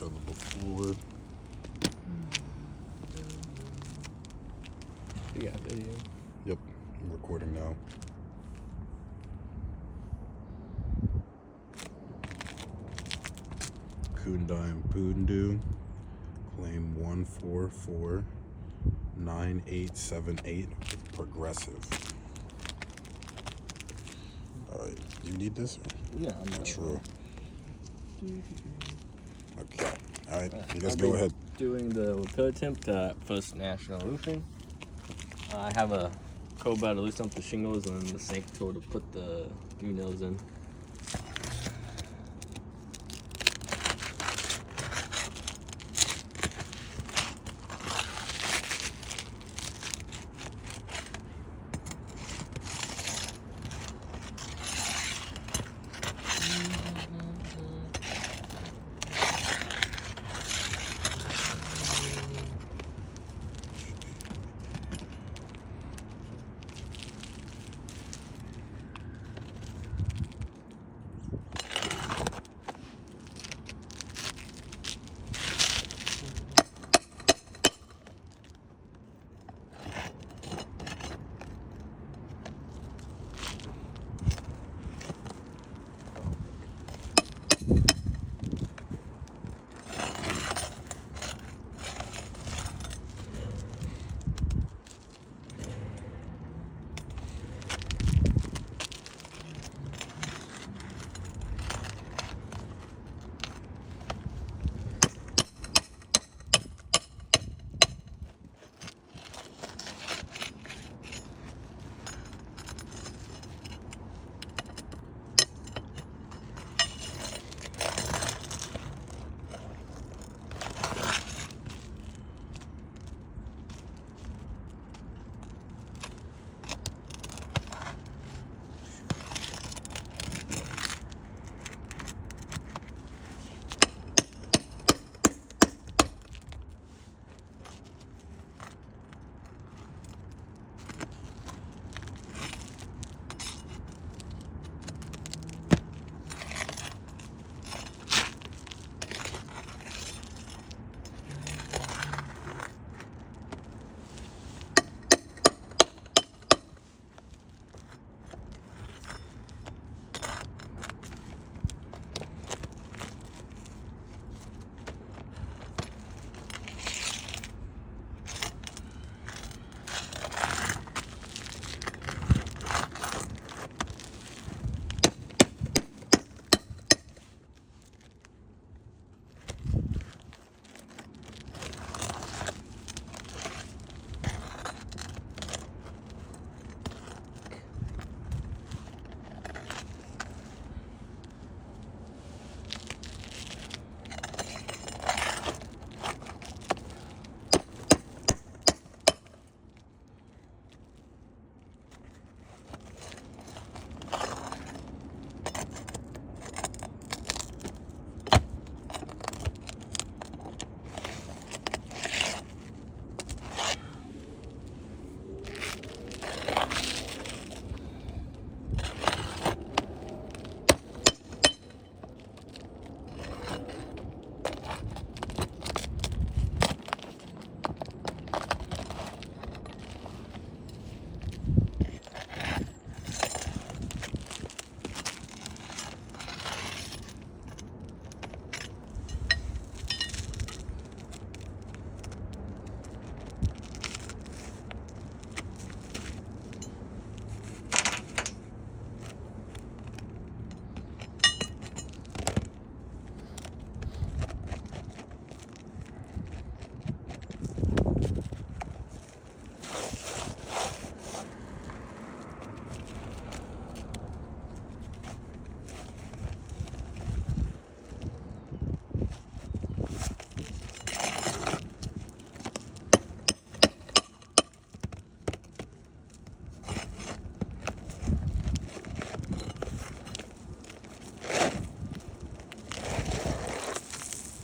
show the fluid. You got video? Yep, I'm recording now. Hyundai and Poondu, claim 1449878, Progressive. Alright, you need this? Yeah, I'm not sure. Okay, alright, you guys go ahead. Doing the repair attempt at First National Roofing. I have a crowbar to loosen up the shingles and the snake tool to put the new nails in.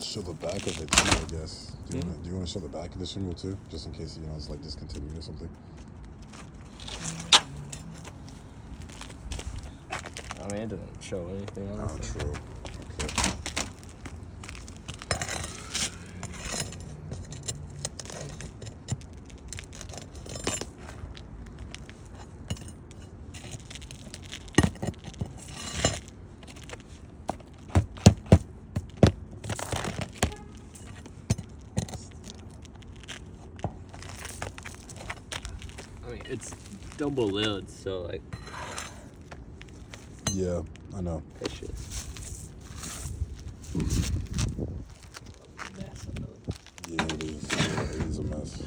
Show the back of it too, I guess. Do you want to show the back of the shingle too, just in case it's like discontinued or something? I mean, it doesn't show anything on Oh, it. true. Okay. it's double lid, so like Yeah, I know. that's just mess. Yeah, it is. Yeah, it is a mess.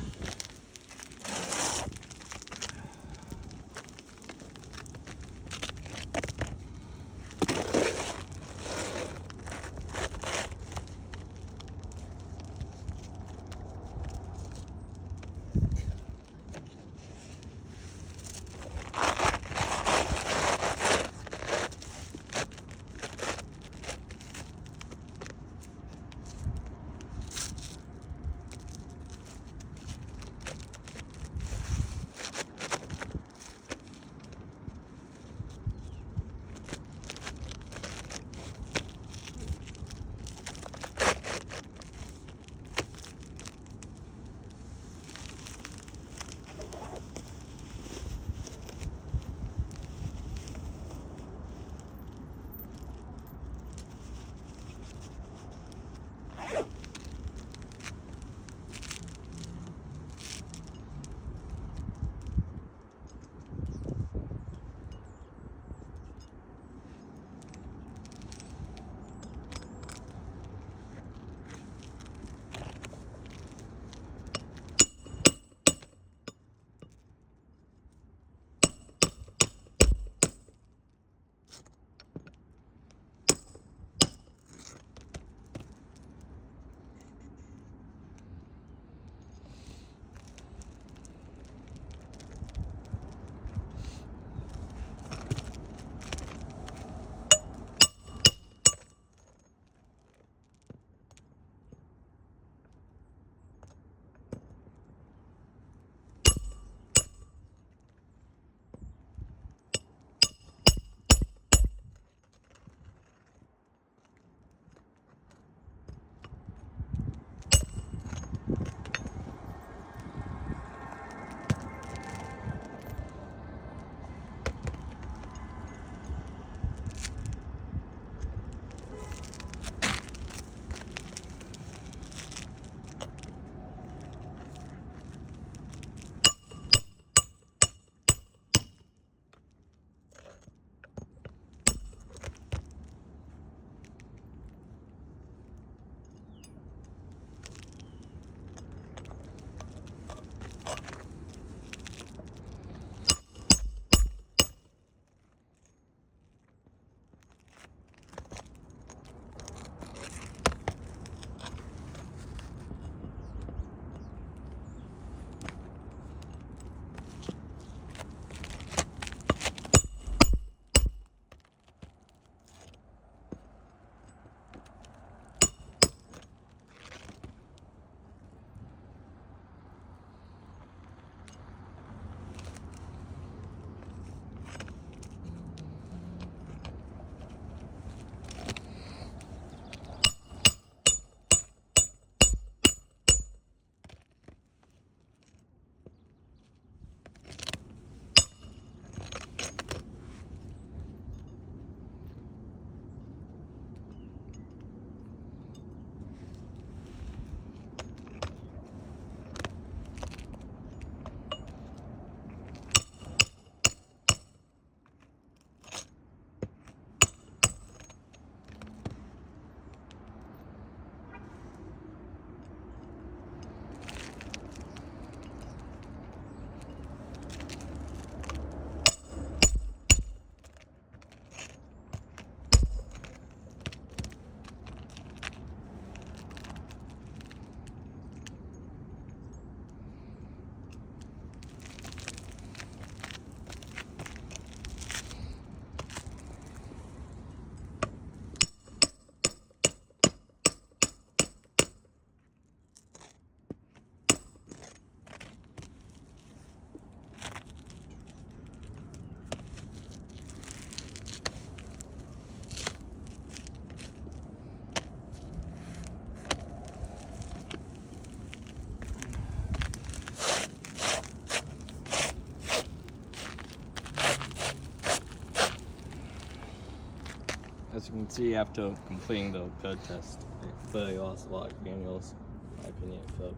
As you can see, after completing the code test, it clearly lost a lot of granules, in my opinion. So